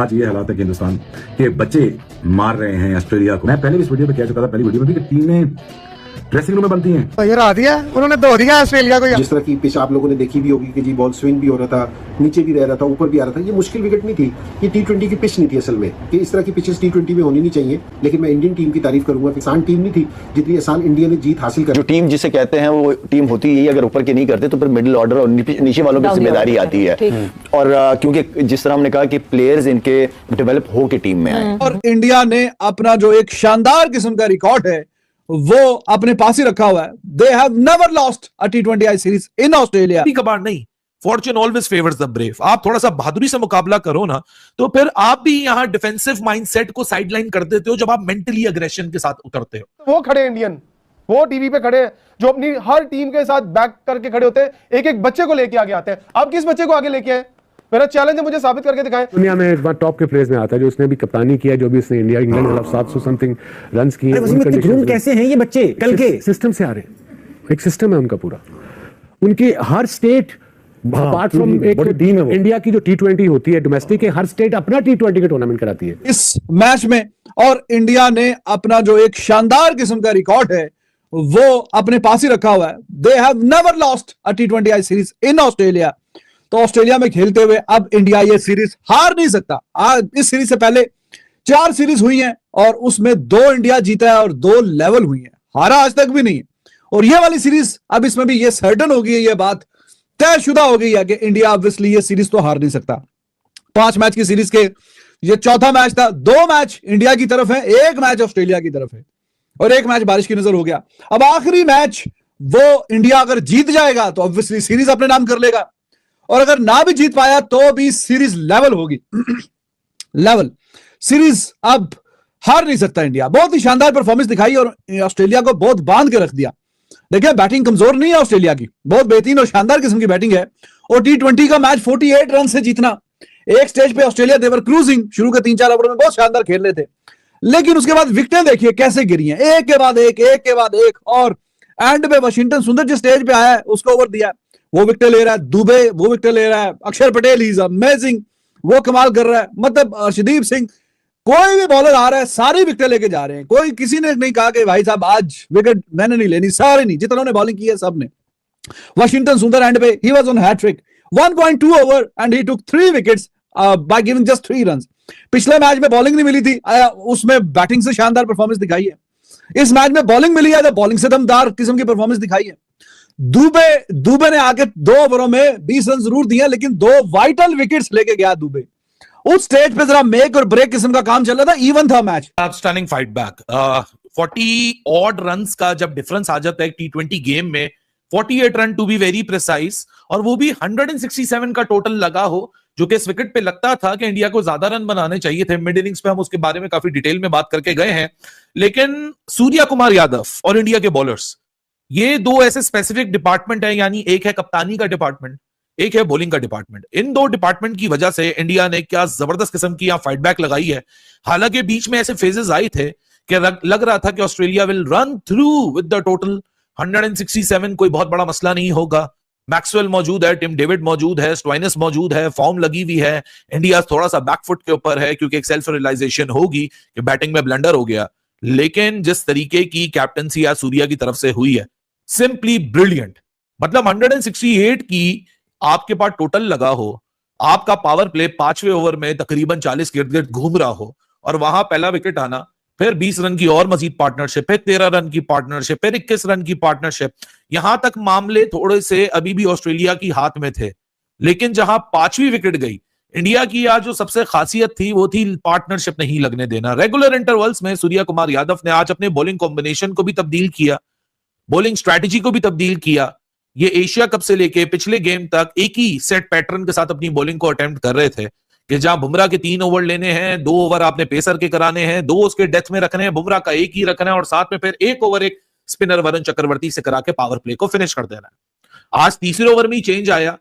आज ये हालात है कि हिंदुस्तान के बच्चे मार रहे हैं ऑस्ट्रेलिया को। मैं पहले भी इस वीडियो पे कह चुका था, पहली वीडियो में भी, कि टीमें ड्रेसिंग रूम में बनती हैं। तो ये रहा दिया उन्होंने, धो दिया ऑस्ट्रेलिया को। जिस तरह की पिच आप लोगों ने देखी भी होगी कि जी बॉल स्विंग भी हो रहा था, नीचे भी रह रहा था, ऊपर भी आ रहा था। ये मुश्किल विकेट नहीं थी, ये T20 की पिच नहीं थी असल में, कि इस तरह की पिचेस T20 में होनी नहीं चाहिए। लेकिन मैं इंडियन टीम की तारीफ करूंगा कि आसान टीम नहीं थी जितनी आसान इंडिया ने जीत हासिल कर। जो टीम जिसे कहते हैं वो टीम होती है, अगर ऊपर के नहीं करते तो फिर मिडिल ऑर्डर और नीचे वालों की जिम्मेदारी आती है। और क्योंकि जिस तरह हमने कहा कि प्लेयर्स इनके डेवलप हो के टीम में आए, और इंडिया ने अपना जो एक शानदार किस्म का रिकॉर्ड है वो अपने पास ही रखा हुआ है। They have never lost a T20I series in Australia. कबाड़ नहीं, Fortune always favours the brave. आप थोड़ा सा बहादुरी से मुकाबला करो ना, तो फिर आप भी यहाँ डिफेंसिव माइंडसेट को साइडलाइन कर देते हो जब आप मेंटली अग्रेशन के साथ उतरते हो। वो खड़े इंडियन, वो टीवी पे खड़े जो अपनी हर टीम के साथ बैक करके खड़े होते हैं, एक एक बच्चे को लेके आगे आते हैं। अब किस बच्चे को आगे लेके आए? मेरा चैलेंज है, मुझे साबित करके दिखाएं। दुनिया में एक बार टॉप के प्लेयर्स में आता है, जो उसने भी कप्तानी किया, जो भी उसने इंडिया इंग्लैंड के खिलाफ 700 समथिंग रन्स किए। कैसे हैं ये बच्चे कल के? सिस्टम से आ रहे हैं, एक सिस्टम है उनका पूरा। उनकी हर स्टेट अपार्ट फ्रॉम इंडिया की जो T20 होती है डोमेस्टिक, हर स्टेट अपना T20 का टूर्नामेंट कराती है इस मैच में। और इंडिया ने अपना जो एक शानदार किस्म का रिकॉर्ड है वो अपने पास ही रखा हुआ है। They have never lost a T20I series in Australia. तो ऑस्ट्रेलिया में खेलते हुए अब इंडिया ये सीरीज हार नहीं सकता। इस सीरीज से पहले 4 सीरीज हुई हैं और उसमें 2 इंडिया जीता है और 2 लेवल हुई हैं, हारा आज तक भी नहीं है। और ये वाली सीरीज अब इसमें भी ये सर्टन हो गई है, ये बात तयशुदा हो गई है कि इंडिया ऑब्वियसली ये सीरीज तो हार नहीं सकता। 5 मैच की सीरीज के ये चौथा मैच था। 2 मैच इंडिया की तरफ है, 1 मैच ऑस्ट्रेलिया की तरफ है और 1 मैच बारिश की नजर हो गया। अब आखिरी मैच वो इंडिया अगर जीत जाएगा तो ऑब्वियसली सीरीज अपने नाम कर लेगा, और अगर ना भी जीत पाया तो भी सीरीज लेवल होगी। लेवल सीरीज अब हार नहीं सकता इंडिया। बहुत ही शानदार परफॉर्मेंस दिखाई और ऑस्ट्रेलिया को बहुत बांध के रख दिया। देखिए बैटिंग कमजोर नहीं है ऑस्ट्रेलिया की, बहुत बेहतरीन और शानदार किस्म की बैटिंग है। और T20 का मैच 48 रन से जीतना, एक स्टेज पे ऑस्ट्रेलिया देवर क्रूजिंग, शुरू के 3-4 ओवर में बहुत शानदार खेल रहे थे, लेकिन उसके बाद विकेटें देखिए कैसे गिरी हैं, एक के बाद एक। और एंड में वाशिंगटन सुंदर जिस स्टेज पे आया है उसको ओवर दिया, वो विकेट ले रहा है। दुबे वो विकेट ले रहा है। अक्षर पटेल इज अमेजिंग, वो कमाल कर रहा है। मतलब अर्शदीप सिंह, कोई भी बॉलर आ रहा है सारी विकेट लेके जा रहे हैं। कोई किसी ने नहीं कहा कि भाई साहब आज विकेट मैंने नहीं लेनी, सारे नहीं, जितनों ने बॉलिंग की है सब ने। वाशिंगटन सुंदर एंड पे he was on hattrick, 1.2 over and he took 3 wickets by giving just 3 runs. पिछले मैच में बॉलिंग नहीं मिली थी, उसमें बैटिंग से शानदार परफॉर्मेंस दिखाई है। इस मैच में बॉलिंग मिली है तो बॉलिंग से दमदार किस्म की परफॉर्मेंस दिखाई है। दुबे ने आके 2 ओवरों में 20 रन जरूर दिए, लेकिन 2 वाइटल विकेट्स लेके गया दुबे। उस स्टेज पे जरा मेक और ब्रेक किस्म का काम चल रहा था, इवन था match. Outstanding fight back. 40 odd runs का जब डिफरेंस आ जाता है T20 गेम में, 48 run to be very precise, और वो भी 167 का टोटल लगा हो, जो कि इस विकेट पे लगता था कि इंडिया को ज्यादा रन बनाने चाहिए थे। मिड इनिंग्स पे हम उसके बारे में काफी डिटेल में बात करके गए हैं, लेकिन सूर्या कुमार यादव और इंडिया के बॉलर्स, ये 2 ऐसे स्पेसिफिक डिपार्टमेंट है, यानी एक है कप्तानी का डिपार्टमेंट, एक है बॉलिंग का डिपार्टमेंट। इन 2 डिपार्टमेंट की वजह से इंडिया ने क्या जबरदस्त किस्म की फाइट बैक लगाई है। हालांकि बीच में ऐसे फेजेस आए थे कि लग रहा था कि Australia will run through with the total 167, कोई बहुत बड़ा मसला नहीं होगा। मैक्सवेल मौजूद है, टिम डेविड मौजूद है, स्टोइनिस मौजूद है, फॉर्म लगी हुई है। इंडिया थोड़ा सा बैकफुट के ऊपर है क्योंकि एक सेल्फ रियलाइजेशन होगी कि बैटिंग में ब्लंडर हो गया, लेकिन जिस तरीके की कैप्टनसी आज सूर्या की तरफ से हुई है, सिंपली ब्रिलियंट। मतलब 168 की आपके पास टोटल लगा हो, आपका पावर प्ले 5वें ओवर में तकरीबन 40 के इर्द गिर्द घूम रहा हो, और वहां पहला विकेट आना, फिर 20 रन की और मजीद पार्टनरशिप, फिर 13 रन की पार्टनरशिप, फिर 21 रन की पार्टनरशिप। यहां तक मामले थोड़े से अभी भी ऑस्ट्रेलिया की हाथ में थे, लेकिन जहां 5वीं विकेट गई, इंडिया की आज जो सबसे खासियत थी वो थी पार्टनरशिप नहीं लगने देना। रेगुलर इंटरवल्स में सूर्या कुमार यादव ने आज अपने बॉलिंग कॉम्बिनेशन को भी तब्दील किया, बॉलिंग स्ट्रैटेजी को भी तब्दील किया। ये एशिया कप से लेके पिछले गेम तक एक ही सेट पैटर्न के साथ अपनी बॉलिंग को अटेम्प्ट कर रहे थे कि जहां बुमराह के 3 ओवर लेने हैं, 2 ओवर आपने पेसर के कराने हैं, 2 उसके डेथ में रखने हैं, बुमराह का 1 ही रखना है, और साथ में फिर 1 ओवर एक स्पिनर वरुण चक्रवर्ती से करा के पावर प्ले को फिनिश कर देना है। आज तीसरे ओवर में ही चेंज आया,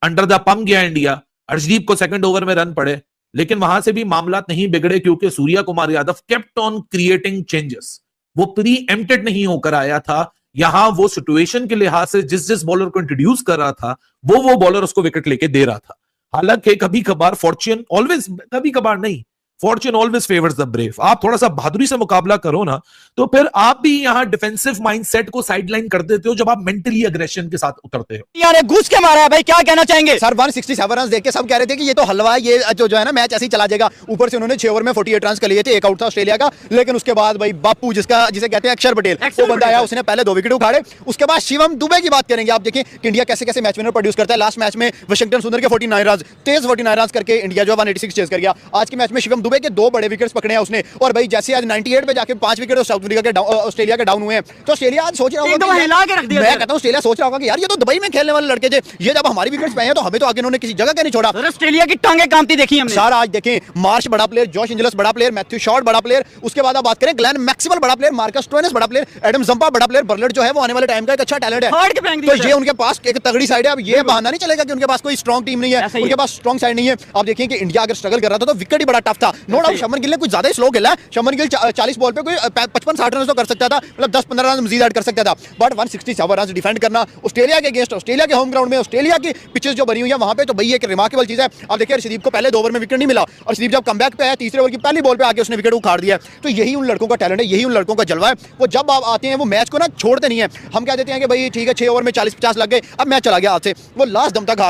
अंडर द पंप गया इंडिया, अर्शदीप को 2nd ओवर में रन पड़े, लेकिन वहां से भी मामला नहीं बिगड़े क्योंकि Surya Kumar Yadav kept on creating changes. वो प्री एम्प्टेड नहीं होकर आया था, यहां वो सिचुएशन के लिहाज से जिस बॉलर को इंट्रोड्यूस कर रहा था वो बॉलर उसको विकेट लेके दे रहा था। हालांकि कभी कभार फॉर्च्यून ऑलवेज, कभी कभार नहीं, Fortune always favours the brave. आप थोड़ा सा बहादुरी से मुकाबला करो ना, तो फिर आप भी यहां डिफेंसिव माइंडसेट को साइडलाइन कर देते हो जब आप मेंटली अग्रेशन के साथ उतरते हो। इंडिया ने घुस के मारा है भाई, क्या कहना चाहेंगे सर? 167 रन देख के सब कह रहे थे कि ये तो हलवा है, ये जो है ना मैच ऐसे ही चला जाएगा। ऊपर से उन्होंने 6 ओवर में 48 रन कर लिए थे, एक आउट था ऑस्ट्रेलिया का। लेकिन उसके बाद भाई बापू, जिसे कहते हैं अक्षर पटेल, वो बंदा आया, उसने पहले 2 विकेट उखाड़े। उसके बाद शिवम दुबे की बात करेंगे। आप देखिए कि इंडिया कैसे कैसे मैच विनर प्रोड्यूस करता है। लास्ट मैच में वाशिंगटन सुंदर के 49 रन, तेज 49 रन करके इंडिया जो 186 चेज कर गया। आज के मैच में शिवम दुबे के 2 बड़े विकेट पकड़े हैं उसने। और भाई जैसे आज 98 पे जाके 5 विकेट साउथ अफ्रीका के ऑस्ट्रेलिया के डाउन हुए हैं, तो ऑस्ट्रेलिया आज सोच रहा होगा, मैं कहता हूं ऑस्ट्रेलिया सोच रहा होगा कि यार ये तो दुबई में खेलने वाले लड़के थे, ये जब हमारी विकेट्स पे हैं तो हमें तो आगे इन्होंने किसी जगह का नहीं छोड़ा। ऑस्ट्रेलिया की टांगे कामती देखी हमने सारा। आज देखें, मार्श बड़ा प्लेयर, जॉश एंजलस बड़ा प्लेयर, मैथ्यू शॉर्ट बड़ा प्लेयर, उसके बाद आप बात करें ग्लेन मैक्सवेल बड़ा प्लेयर, मार्कस स्टोइनिस बड़ा प्लेयर, एडम जंपा बड़ा प्लेयर। बर्लेट जो है वो आने वाले टाइम का एक अच्छा टैलेंट है, तो ये उनके पास एक तगड़ी साइड है। अब ये बहाना नहीं चलेगा कि उनके पास कोई स्ट्रॉन्ग टीम नहीं है, उनके पास स्ट्रॉन्ग साइड नहीं है। आप देखिए कि इंडिया अगर स्ट्रगल कर रहा था तो विकेट ही बड़ा टफ था। नो डाउट शमन गिल ने कुछ ज्यादा ही स्लो खेला है। शमन गिल 40 बॉल पे कोई 55-60 रन तो कर सकता था, मतलब 10-15 रन मजीद ऐड कर सकता था। बट 167 रन डिफेंड करना ऑस्ट्रेलिया के अगेंस्ट, ऑस्ट्रेलिया के होम ग्राउंड में, ऑस्ट्रेलिया की पिचेस जो बनी हुई है वहां पे, तो भाई एक रिमार्केबल चीज है। आप देखिए अर्शदीप को पहले 2 ओवर में विकेट नहीं मिला, और अर्शदीप जब कमबैक पे आया तीसरे ओवर की पहली बॉल पे आके उसने विकेट उखाड़ दिया। तो यही उन लड़कों का टैलेंट है, यही उन लड़कों का जलवा है। वो जब आप आते हैं वो मैच को ना छोड़ते नहीं है। हम कह देते हैं कि भाई ठीक है 6 ओवर में 40-50 लग गए, अब मैच चला गया हाथ से, वो लास्ट दम तक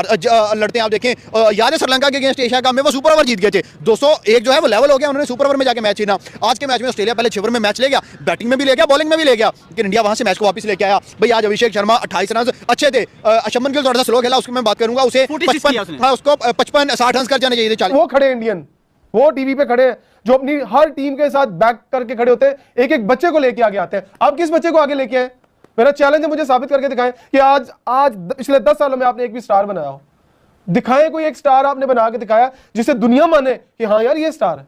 लड़ते हैं। आप देखें याद है श्रीलंका के अगेंस्ट एशिया कप में वो सुपर ओवर जीत गए थे, 201 जो है वो लेवल हो गया, उन्होंने सुपर ओवर में जाके मैच जीता। आज के मैच में ऑस्ट्रेलिया पहले 6 ओवर में मैच ले गया, बैटिंग में भी ले गया, बॉलिंग में भी ले गया, लेकिन इंडिया वहां से मैच को वापस लेके आया। भाई आज अभिषेक शर्मा 28 रन अच्छे थे, शमन गिल थोड़ा सा स्लो खेला, उसकी मैं बात करूंगा, उसे 55-60 रन कर जाने चाहिए थे। वो खड़े इंडियन, वो टीवी पे खड़े जो अपनी हर टीम के साथ बैक करके खड़े होते हैं, एक एक बच्चे को लेके आगे आते हैं। अब किस बच्चे को आगे लेके आए? मेरा चैलेंज है, मुझे साबित करके दिखाएं कि आज पिछले 10 सालों में आपने एक भी स्टार बनाया हो। दिखाएं कोई एक स्टार आपने बना के दिखाया जिसे दुनिया माने कि हाँ यार ये स्टार है।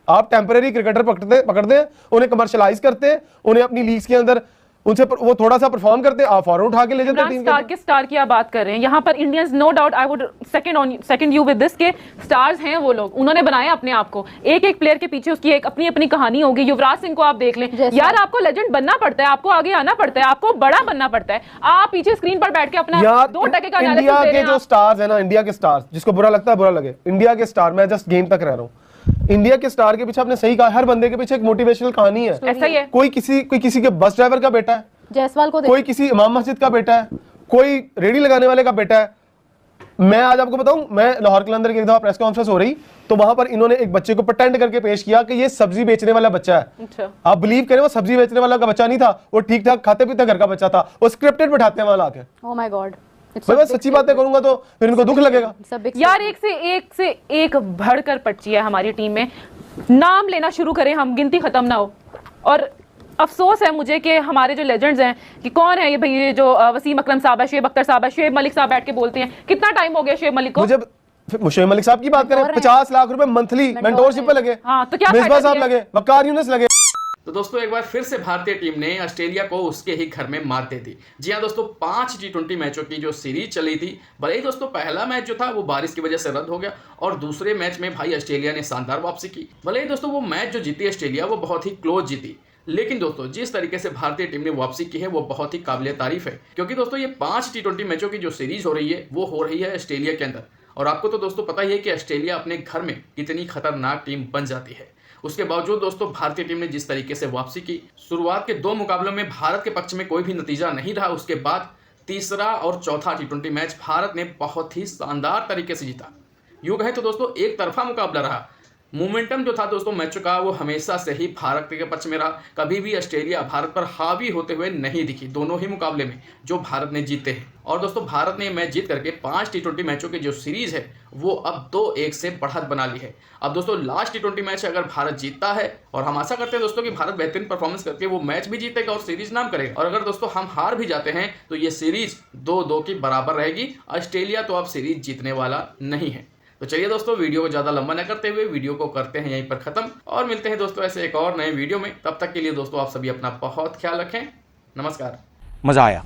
आप टेम्परेरी क्रिकेटर पकड़ते हैं, उन्हें कमर्शलाइज करते हैं, उन्हें अपनी लीग्स के अंदर उनसे वो थोड़ा सा परफॉर्म करते हैं, आप फॉरन उठा के ले जाते हैं। स्टार की आप बात कर रहे हैं यहाँ पर Indians, no doubt I would second you with this के स्टार्स हैं वो लोग, उन्होंने बनाया अपने आप को। एक एक प्लेयर के पीछे उसकी एक अपनी अपनी कहानी होगी। युवराज सिंह को आप देख लें यार, आपको लेजेंड बनना पड़ता है, आपको आगे आना पड़ता है, आपको बड़ा बनना पड़ता है। आप पीछे स्क्रीन पर बैठ के अपना 2 टके का इंडिया के जो स्टार्स है ना, इंडिया के स्टार्स, जिसको बुरा लगता है बुरा लगे, इंडिया के स्टार, मैं जस्ट गेम तक रह रहा हूँ, इंडिया के स्टार के पीछे आपने सही कहा, हर बंदे के पीछे एक मोटिवेशनल कहानी है। ऐसा ही है, कोई किसी के बस ड्राइवर का बेटा है, जायसवाल को कोई किसी इमाम मस्जिद का बेटा है, कोई रेडी लगाने वाले का बेटा है। मैं आज आपको बताऊं, मैं लाहौर के अंदर एक दफा प्रेस कॉन्फ्रेंस हो रही, तो वहां पर इन्होंने एक बच्चे को प्रेटेंड करके पेश किया कि ये सब्जी बेचने वाला बच्चा है। अच्छा। आप बिलीव करें, वो सब्जी बेचने वाला का बच्चा नहीं था, वो ठीक ठाक खाते पीते घर का बच्चा था। वो स्क्रिप्टेड बैठाते हैं वहां लाके। ओह माय गॉड, मैं सच्ची बातें करूंगा तो फिर इनको दुख लगेगा यार। एक से एक बढ़कर पच्ची है हमारी टीम में, नाम लेना शुरू करें हम, गिनती खत्म ना हो। और अफसोस है मुझे कि हमारे जो लेजेंड्स हैं, कि कौन है ये भाई, ये जो वसीम अकरम साहब है, शुएब अख्तर साहब है, शुएब मलिक साहब बैठ के बोलते हैं। कितना टाइम हो गया शुएब मलिक को? मुझे शुएब मलिक साहब की बात करें, 50 लाख रुपए मंथली मेंटोरशिप पे लगे। हाँ, तो क्या मिसबा साहब लगे, वकार यूनुस लगे। तो दोस्तों एक बार फिर से भारतीय टीम ने ऑस्ट्रेलिया को उसके ही घर में मात दे दी। जी हाँ दोस्तों, 5 T20 मैचों की जो सीरीज चली थी, भले ही दोस्तों पहला मैच जो था वो बारिश की वजह से रद्द हो गया, और दूसरे मैच में भाई ऑस्ट्रेलिया ने शानदार वापसी की। भले ही दोस्तों वो मैच जो जीती ऑस्ट्रेलिया वो बहुत ही क्लोज जीती, लेकिन दोस्तों जिस तरीके से भारतीय टीम ने वापसी की है वो बहुत ही काबिल तारीफ है। क्योंकि दोस्तों ये 5 T20 मैचों की जो सीरीज हो रही है वो हो रही है ऑस्ट्रेलिया के अंदर, और आपको तो दोस्तों पता ही है कि ऑस्ट्रेलिया अपने घर में कितनी खतरनाक टीम बन जाती है। उसके बावजूद दोस्तों भारतीय टीम ने जिस तरीके से वापसी की, शुरुआत के 2 मुकाबलों में भारत के पक्ष में कोई भी नतीजा नहीं रहा, उसके बाद तीसरा और चौथा T20 मैच भारत ने बहुत ही शानदार तरीके से जीता। यूं कहें तो दोस्तों एक तरफा मुकाबला रहा। मोमेंटम जो था दोस्तों मैचों का वो हमेशा से ही भारत के पक्ष में रहा। कभी भी ऑस्ट्रेलिया भारत पर हावी होते हुए नहीं दिखी दोनों ही मुकाबले में जो भारत ने जीते हैं। और दोस्तों भारत ने मैच जीत करके 5 T20 मैचों की जो सीरीज है वो अब 2-1 से बढ़त बना ली है। अब दोस्तों लास्ट T20 मैच अगर भारत जीतता है, और हम आशा करते हैं दोस्तों कि भारत बेहतरीन परफॉर्मेंस करके वो मैच भी जीतेगा और सीरीज नाम करेगा, और अगर दोस्तों हम हार भी जाते हैं तो ये सीरीज 2-2 की बराबर रहेगी। ऑस्ट्रेलिया तो अब सीरीज जीतने वाला नहीं है। तो चलिए दोस्तों, वीडियो को ज़्यादा लंबा न करते हुए वीडियो को करते हैं यहीं पर ख़त्म, और मिलते हैं दोस्तों ऐसे एक और नए वीडियो में। तब तक के लिए दोस्तों आप सभी अपना बहुत ख्याल रखें। नमस्कार। मज़ा आया।